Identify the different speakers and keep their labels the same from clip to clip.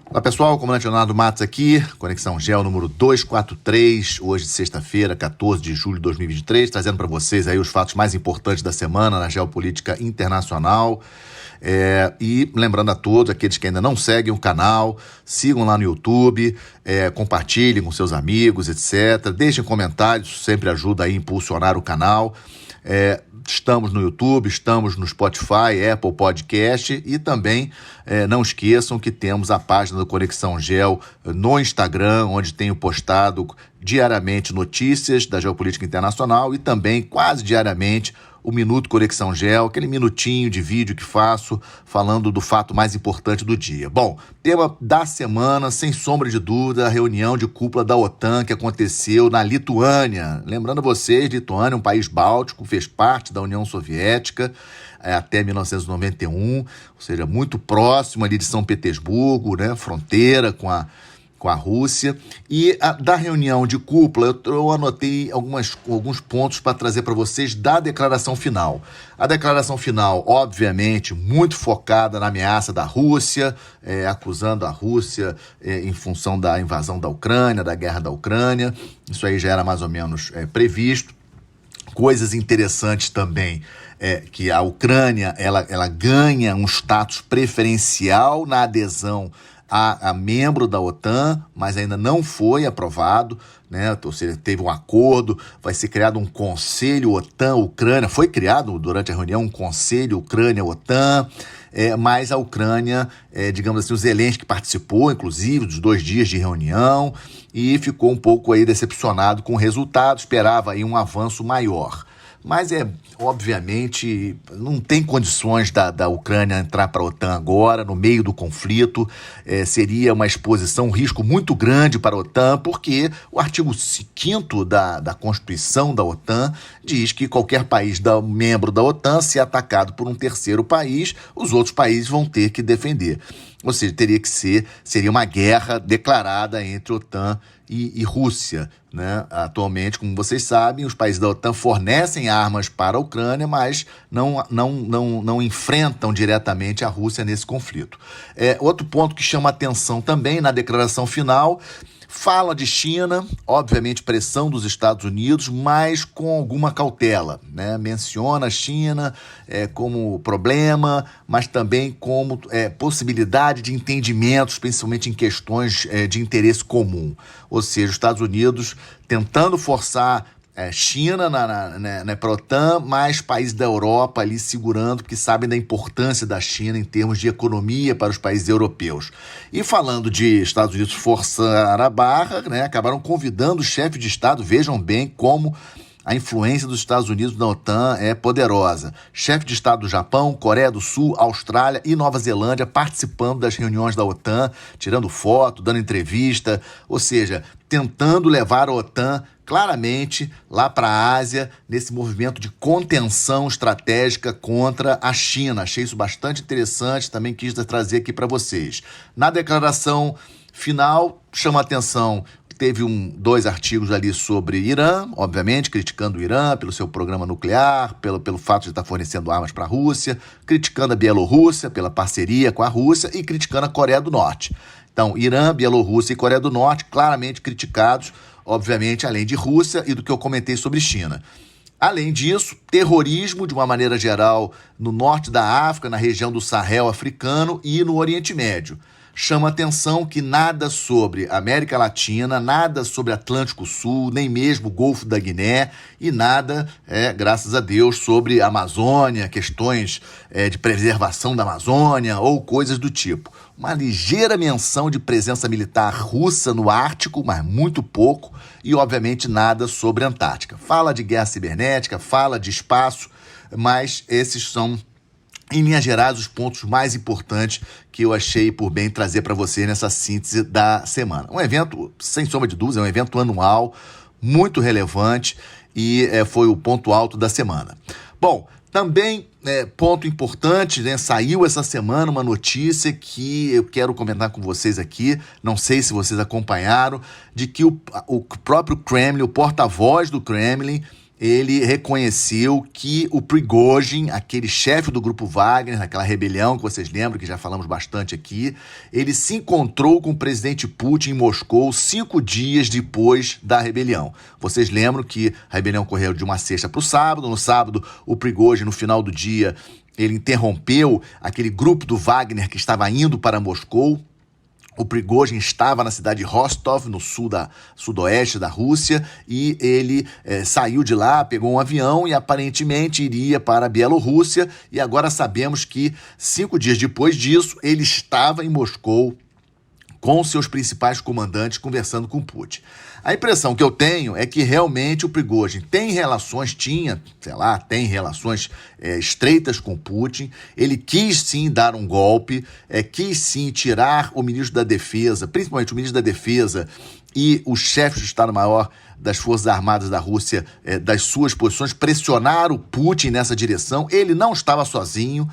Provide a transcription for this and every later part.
Speaker 1: Olá pessoal, comandante Leonardo Matos aqui, Conexão Geo número 243, hoje sexta-feira, 14 de julho de 2023, trazendo para vocês aí os fatos mais importantes da semana na geopolítica internacional. E lembrando a todos, aqueles que ainda não seguem o canal, sigam lá no YouTube, compartilhem com seus amigos, etc. Deixem comentários, sempre ajuda a impulsionar o canal. Estamos no YouTube, estamos no Spotify, Apple Podcast e também não esqueçam que temos a página do Conexão Geo no Instagram, onde tenho postado diariamente notícias da geopolítica internacional e também quase diariamente o Minuto Conexão Geo, aquele minutinho de vídeo que faço falando do fato mais importante do dia. Bom, tema da semana, sem sombra de dúvida, a reunião de cúpula da OTAN que aconteceu na Lituânia. Lembrando a vocês, Lituânia é um país báltico, fez parte da União Soviética até 1991, ou seja, muito próximo ali de São Petersburgo, né, fronteira com a Rússia. E da reunião de cúpula, eu anotei alguns pontos para trazer para vocês da declaração final. A declaração final, obviamente, muito focada na ameaça da Rússia, acusando a Rússia em função da invasão da Ucrânia, da guerra da Ucrânia. Isso aí já era mais ou menos previsto. Coisas interessantes também que a Ucrânia ela ganha um status preferencial na adesão a membro da OTAN, mas ainda não foi aprovado, né? Ou seja, teve um acordo, vai ser criado um conselho OTAN-Ucrânia, foi criado durante a reunião um conselho Ucrânia-OTAN, mas a Ucrânia, digamos assim, o Zelensky participou, inclusive, dos 2 dias de reunião e ficou um pouco aí decepcionado com o resultado, esperava aí um avanço maior. Mas obviamente, não tem condições da Ucrânia entrar para a OTAN agora, no meio do conflito. Seria uma exposição, um risco muito grande para a OTAN, porque o artigo 5º da Constituição da OTAN diz que qualquer país membro da OTAN, se atacado por um terceiro país, os outros países vão ter que defender. Ou seja, seria uma guerra declarada entre OTAN e Rússia, né? Atualmente, como vocês sabem, os países da OTAN fornecem armas para a Ucrânia, mas não enfrentam diretamente a Rússia nesse conflito. Outro ponto que chama atenção também na declaração final, fala de China, obviamente pressão dos Estados Unidos, mas com alguma cautela, né? Menciona a China como problema, mas também como possibilidade de entendimentos, principalmente em questões de interesse comum. Ou seja, os Estados Unidos tentando forçar China para a OTAN, mas países da Europa ali segurando, porque sabem da importância da China em termos de economia para os países europeus. E falando de Estados Unidos forçar a barra, né, acabaram convidando o chefe de Estado, vejam bem como a influência dos Estados Unidos na OTAN é poderosa. Chefe de Estado do Japão, Coreia do Sul, Austrália e Nova Zelândia participando das reuniões da OTAN, tirando foto, dando entrevista, ou seja, tentando levar a OTAN claramente lá para a Ásia, nesse movimento de contenção estratégica contra a China. Achei isso bastante interessante, também quis trazer aqui para vocês. Na declaração final, chama a atenção, teve 2 artigos ali sobre Irã, obviamente, criticando o Irã pelo seu programa nuclear, pelo fato de estar fornecendo armas para a Rússia, criticando a Bielorrússia pela parceria com a Rússia e criticando a Coreia do Norte. Então, Irã, Bielorrússia e Coreia do Norte claramente criticados, obviamente, além de Rússia e do que eu comentei sobre China. Além disso, terrorismo, de uma maneira geral, no norte da África, na região do Sahel africano e no Oriente Médio. Chama atenção que nada sobre América Latina, nada sobre Atlântico Sul, nem mesmo o Golfo da Guiné e nada, graças a Deus, sobre Amazônia, questões de preservação da Amazônia ou coisas do tipo. Uma ligeira menção de presença militar russa no Ártico, mas muito pouco, e obviamente nada sobre a Antártica. Fala de guerra cibernética, fala de espaço, mas esses são, em linhas gerais, os pontos mais importantes que eu achei por bem trazer para vocês nessa síntese da semana. Um evento, sem sombra de dúvida, é um evento anual, muito relevante e foi o ponto alto da semana. Bom, também, ponto importante, né, saiu essa semana uma notícia que eu quero comentar com vocês aqui, não sei se vocês acompanharam, de que o próprio Kremlin, o porta-voz do Kremlin, ele reconheceu que o Prigozhin, aquele chefe do grupo Wagner, naquela rebelião que vocês lembram, que já falamos bastante aqui, ele se encontrou com o presidente Putin em Moscou 5 dias depois da rebelião. Vocês lembram que a rebelião ocorreu de uma sexta para o sábado. No sábado, o Prigozhin, no final do dia, ele interrompeu aquele grupo do Wagner que estava indo para Moscou. O Prigozhin estava na cidade de Rostov, no sudoeste da Rússia, e ele saiu de lá, pegou um avião e aparentemente iria para a Bielorrússia. E agora sabemos que 5 dias depois disso, ele estava em Moscou com seus principais comandantes conversando com Putin. A impressão que eu tenho é que realmente o Prigozhin tem relações estreitas com Putin. Ele quis sim dar um golpe, quis sim tirar o ministro da Defesa, principalmente o ministro da Defesa e o chefe de Estado-Maior das Forças Armadas da Rússia das suas posições, pressionar o Putin nessa direção. Ele não estava sozinho,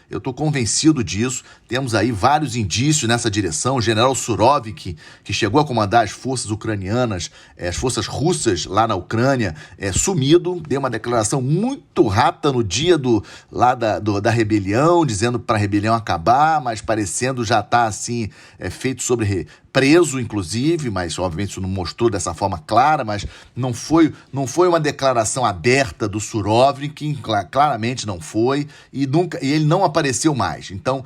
Speaker 1: eu estou convencido disso. Temos aí vários indícios nessa direção. O general Surovik, que chegou a comandar as forças ucranianas, as forças russas lá na Ucrânia, sumido, deu uma declaração muito rápida no dia da rebelião, dizendo para a rebelião acabar, mas parecendo já estar assim, feito sobre preso, inclusive, mas obviamente isso não mostrou dessa forma clara, mas não foi uma declaração aberta do Surovik, claramente não foi, e ele não apareceu mais. Então,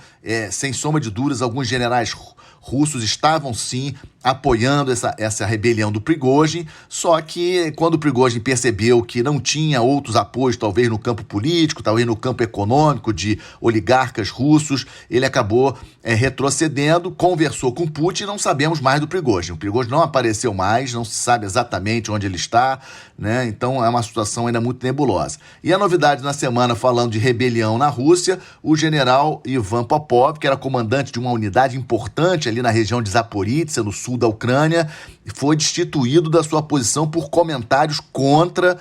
Speaker 1: sem sombra de dúvidas, alguns generais russos estavam sim apoiando essa rebelião do Prigozhin, só que quando o Prigozhin percebeu que não tinha outros apoios, talvez no campo político, talvez no campo econômico de oligarcas russos, ele acabou retrocedendo, conversou com Putin e não sabemos mais do Prigozhin. O Prigozhin não apareceu mais, não se sabe exatamente onde ele está, né? Então é uma situação ainda muito nebulosa. E a novidade na semana, falando de rebelião na Rússia, o general Ivan Popov, que era comandante de uma unidade importante ali na região de Zaporizhzhia, no sul da Ucrânia, foi destituído da sua posição por comentários contra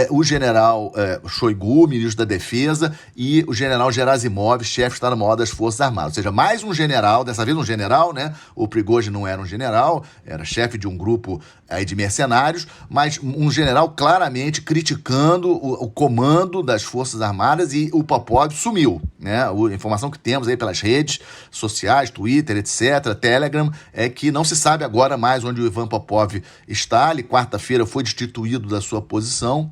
Speaker 1: o general Shoigu, ministro da Defesa, e o general Gerasimov, chefe de Estado-Maior das Forças Armadas. Ou seja, mais um general, dessa vez um general, né? O Prigozhin não era um general, era chefe de um grupo aí de mercenários, mas um general claramente criticando o comando das Forças Armadas, e o Popov sumiu, né? A informação que temos aí pelas redes sociais, Twitter, etc., Telegram, é que não se sabe agora mais onde o Ivan Popov está. Ele, quarta-feira, foi destituído da sua posição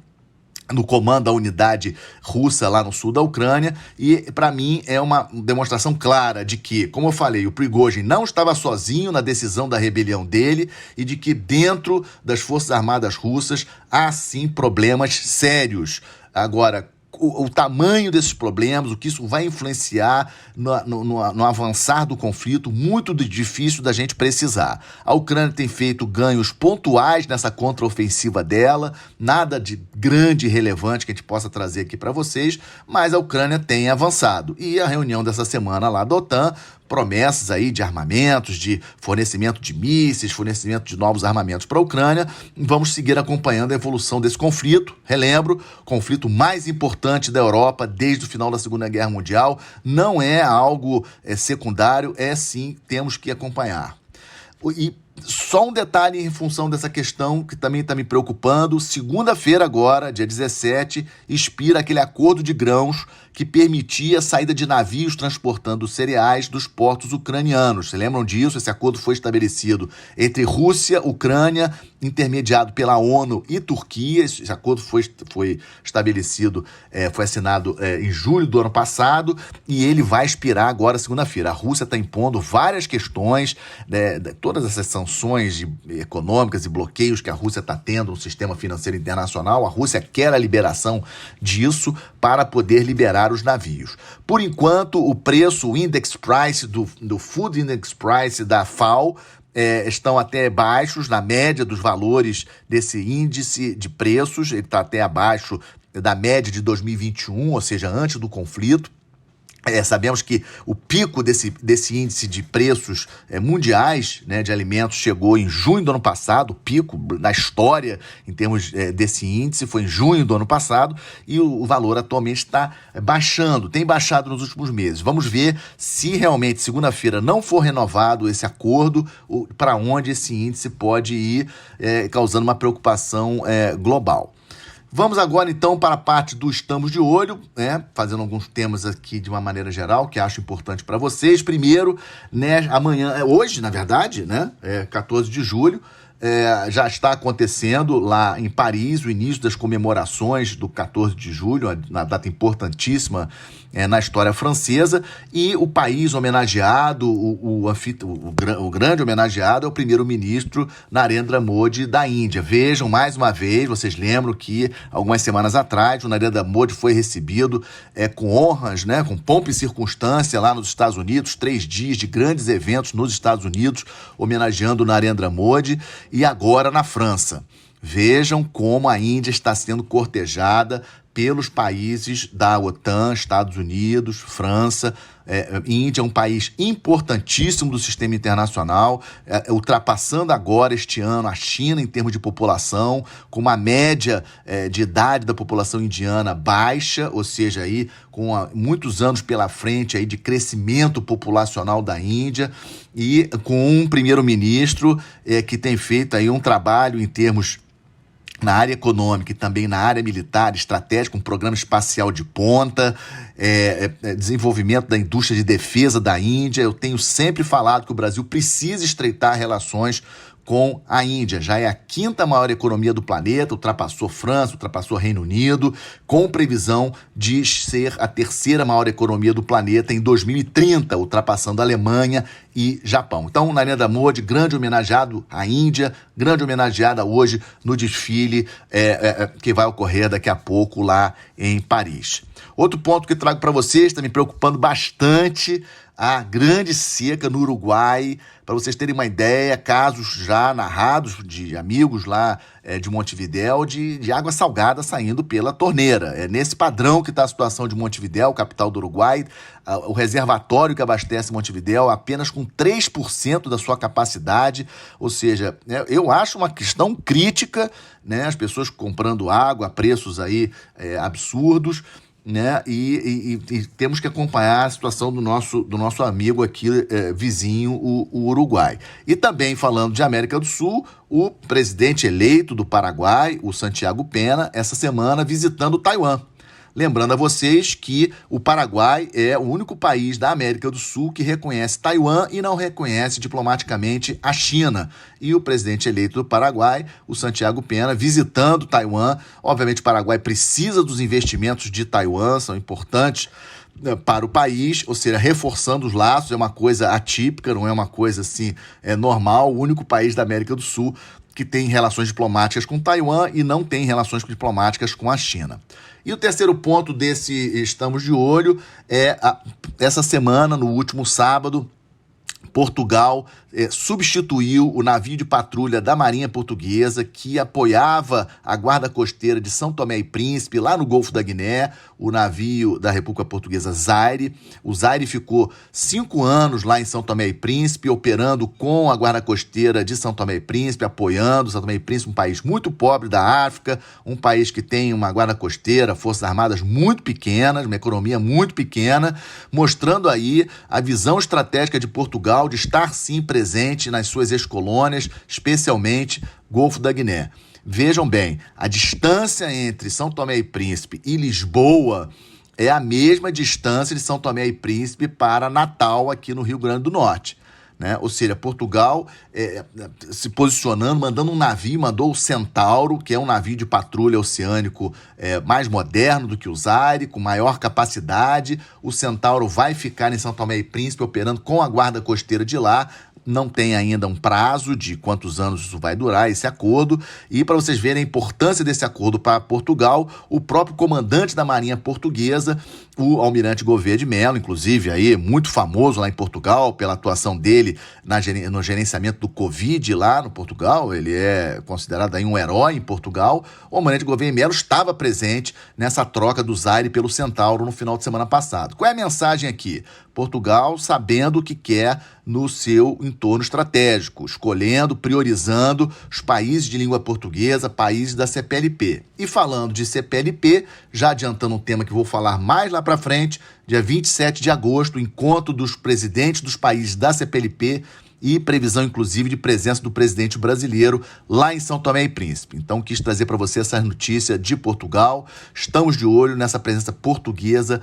Speaker 1: no comando da unidade russa lá no sul da Ucrânia, e para mim é uma demonstração clara de que, como eu falei, o Prigozhin não estava sozinho na decisão da rebelião dele, e de que dentro das Forças Armadas russas há sim problemas sérios. Agora, o tamanho desses problemas, o que isso vai influenciar no avançar do conflito, muito difícil da gente precisar. A Ucrânia tem feito ganhos pontuais nessa contraofensiva dela, nada de grande e relevante que a gente possa trazer aqui para vocês, mas a Ucrânia tem avançado. E a reunião dessa semana lá da OTAN, promessas aí de armamentos, de fornecimento de mísseis, fornecimento de novos armamentos para a Ucrânia. Vamos seguir acompanhando a evolução desse conflito. Relembro, conflito mais importante da Europa desde o final da Segunda Guerra Mundial. Não é algo secundário, sim, temos que acompanhar. E só um detalhe em função dessa questão que também está me preocupando. Segunda-feira agora, dia 17, expira aquele acordo de grãos que permitia a saída de navios transportando cereais dos portos ucranianos. Vocês lembram disso? Esse acordo foi estabelecido entre Rússia, Ucrânia, intermediado pela ONU e Turquia. Esse acordo foi estabelecido, foi assinado em julho do ano passado, e ele vai expirar agora, segunda-feira. A Rússia está impondo várias questões, todas essas sanções econômicas e bloqueios que a Rússia está tendo no sistema financeiro internacional. A Rússia quer a liberação disso para poder liberar os navios. Por enquanto, o preço, o index price do Food Index Price da FAO, estão até baixos na média dos valores desse índice de preços. Ele está até abaixo da média de 2021, ou seja, antes do conflito. Sabemos que o pico desse índice de preços mundiais, né, de alimentos chegou em junho do ano passado. O pico na história em termos desse índice foi em junho do ano passado, e o valor atualmente está baixando, tem baixado nos últimos meses. Vamos ver se realmente segunda-feira não for renovado esse acordo, para onde esse índice pode ir, causando uma preocupação global. Vamos agora, então, para a parte do Estamos de Olho, né? Fazendo alguns temas aqui de uma maneira geral, que acho importante para vocês. Primeiro, né, hoje, na verdade, né, 14 de julho, já está acontecendo lá em Paris o início das comemorações do 14 de julho, uma data importantíssima na história francesa, e o país homenageado, o grande homenageado é o primeiro-ministro Narendra Modi da Índia. Vejam, mais uma vez, vocês lembram que algumas semanas atrás o Narendra Modi foi recebido com honras, né, com pompa e circunstância lá nos Estados Unidos, 3 dias de grandes eventos nos Estados Unidos, homenageando o Narendra Modi, e agora na França. Vejam como a Índia está sendo cortejada pelos países da OTAN, Estados Unidos, França. Índia é um país importantíssimo do sistema internacional, ultrapassando agora este ano a China em termos de população, com uma média de idade da população indiana baixa, ou seja, aí, com muitos anos pela frente aí, de crescimento populacional da Índia, e com um primeiro-ministro que tem feito aí um trabalho em termos na área econômica e também na área militar, estratégica, um programa espacial de ponta, desenvolvimento da indústria de defesa da Índia. Eu tenho sempre falado que o Brasil precisa estreitar relações com a Índia. Já é a 5ª maior economia do planeta, ultrapassou França, ultrapassou Reino Unido, com previsão de ser a 3ª maior economia do planeta em 2030, ultrapassando a Alemanha e Japão. Então, Narendra Modi, grande homenageado à Índia, grande homenageada hoje no desfile que vai ocorrer daqui a pouco lá em Paris. Outro ponto que trago para vocês, está me preocupando bastante, a grande seca no Uruguai. Para vocês terem uma ideia, casos já narrados de amigos lá de Montevidéu de água salgada saindo pela torneira. É nesse padrão que está a situação de Montevidéu, capital do Uruguai. O reservatório que abastece Montevidéu apenas com 3% da sua capacidade, ou seja, eu acho uma questão crítica, né? As pessoas comprando água a preços aí absurdos, né? E temos que acompanhar a situação do nosso amigo aqui, vizinho, o Uruguai. E também, falando de América do Sul, o presidente eleito do Paraguai, o Santiago Pena, essa semana visitando Taiwan. Lembrando a vocês que o Paraguai é o único país da América do Sul que reconhece Taiwan e não reconhece diplomaticamente a China. E o presidente eleito do Paraguai, o Santiago Pena, visitando Taiwan. Obviamente o Paraguai precisa dos investimentos de Taiwan, são importantes para o país, ou seja, reforçando os laços, é uma coisa atípica, não é uma coisa assim normal. O único país da América do Sul que tem relações diplomáticas com Taiwan e não tem relações diplomáticas com a China. E o terceiro ponto desse Estamos de Olho essa semana, no último sábado, Portugal substituiu o navio de patrulha da Marinha Portuguesa que apoiava a Guarda Costeira de São Tomé e Príncipe, lá no Golfo da Guiné, o navio da República Portuguesa Zaire. O Zaire ficou 5 anos lá em São Tomé e Príncipe, operando com a Guarda Costeira de São Tomé e Príncipe, apoiando São Tomé e Príncipe, um país muito pobre da África, um país que tem uma Guarda Costeira, Forças Armadas muito pequenas, uma economia muito pequena, mostrando aí a visão estratégica de Portugal de estar sim presente nas suas ex-colônias, especialmente Golfo da Guiné. Vejam bem, a distância entre São Tomé e Príncipe e Lisboa é a mesma distância de São Tomé e Príncipe para Natal, aqui no Rio Grande do Norte, né? Ou seja, Portugal se posicionando, mandando um navio, mandou o Centauro, que é um navio de patrulha oceânico mais moderno do que o Zaire, com maior capacidade. O Centauro vai ficar em São Tomé e Príncipe, operando com a Guarda Costeira de lá. Não tem ainda um prazo de quantos anos isso vai durar, esse acordo. E para vocês verem a importância desse acordo para Portugal, o próprio comandante da Marinha Portuguesa, o almirante Gouveia de Mello, inclusive aí muito famoso lá em Portugal pela atuação dele no gerenciamento do Covid lá no Portugal, ele é considerado aí um herói em Portugal. O almirante Gouveia de Mello estava presente nessa troca do Zaire pelo Centauro no final de semana passado. Qual é a mensagem aqui? Portugal sabendo o que quer no seu entorno estratégico, escolhendo, priorizando os países de língua portuguesa, países da CPLP. E falando de CPLP, já adiantando um tema que vou falar mais lá para frente, dia 27 de agosto, encontro dos presidentes dos países da CPLP e previsão, inclusive, de presença do presidente brasileiro lá em São Tomé e Príncipe. Então, quis trazer para você essa notícia de Portugal. Estamos de olho nessa presença portuguesa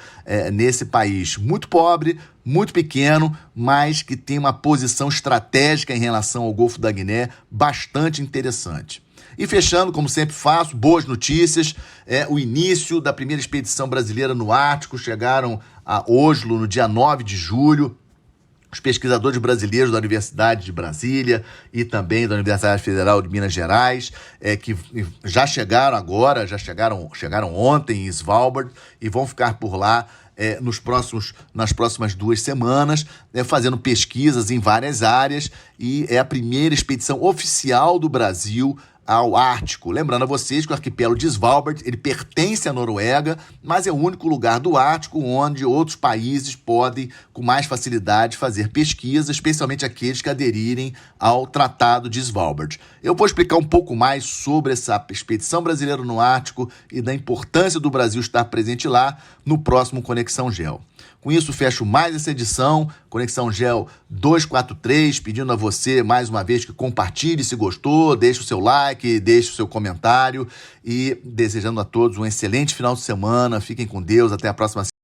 Speaker 1: nesse país muito pobre, muito pequeno, mas que tem uma posição estratégica em relação ao Golfo da Guiné bastante interessante. E fechando, como sempre faço, boas notícias, o início da primeira expedição brasileira no Ártico. Chegaram a Oslo no dia 9 de julho, os pesquisadores brasileiros da Universidade de Brasília e também da Universidade Federal de Minas Gerais, que já chegaram agora, chegaram ontem em Svalbard e vão ficar por lá nas próximas 2 semanas, fazendo pesquisas em várias áreas, e é a primeira expedição oficial do Brasil ao Ártico. Lembrando a vocês que o arquipélago de Svalbard, ele pertence à Noruega, mas é o único lugar do Ártico onde outros países podem, com mais facilidade, fazer pesquisa, especialmente aqueles que aderirem ao Tratado de Svalbard. Eu vou explicar um pouco mais sobre essa expedição brasileira no Ártico e da importância do Brasil estar presente lá no próximo Conexão Geo. Com isso, fecho mais essa edição, Conexão Geo 243, pedindo a você, mais uma vez, que compartilhe se gostou, deixe o seu like, deixe o seu comentário e desejando a todos um excelente final de semana. Fiquem com Deus, até a próxima semana.